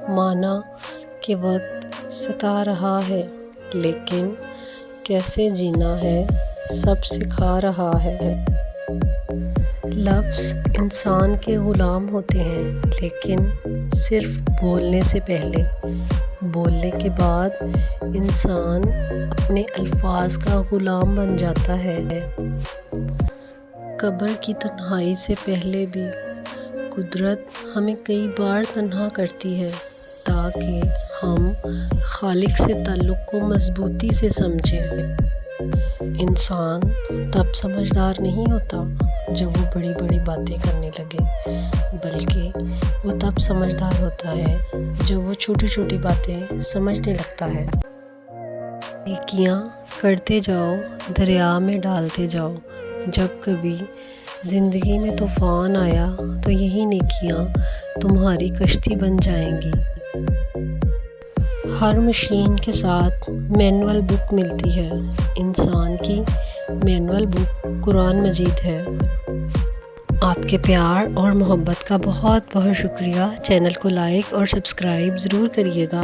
مانا کہ وقت ستا رہا ہے، لیکن کیسے جینا ہے سب سکھا رہا ہے۔ لفظ انسان کے غلام ہوتے ہیں، لیکن صرف بولنے سے پہلے۔ بولنے کے بعد انسان اپنے الفاظ کا غلام بن جاتا ہے۔ قبر کی تنہائی سے پہلے بھی قدرت ہمیں کئی بار تنہا کرتی ہے تاکہ ہم خالق سے تعلق کو مضبوطی سے سمجھیں۔ انسان تب سمجھدار نہیں ہوتا جب وہ بڑی بڑی باتیں کرنے لگے، بلکہ وہ تب سمجھدار ہوتا ہے جب وہ چھوٹی چھوٹی باتیں سمجھنے لگتا ہے۔ نیکیاں کرتے جاؤ، دریا میں ڈالتے جاؤ۔ جب کبھی زندگی میں طوفان آیا تو یہی نیکیاں تمہاری کشتی بن جائیں گی۔ ہر مشین کے ساتھ مینول بک ملتی ہے، انسان کی مینول بک قرآن مجید ہے۔ آپ کے پیار اور محبت کا بہت بہت شکریہ۔ چینل کو لائک اور سبسکرائب ضرور کریے گا۔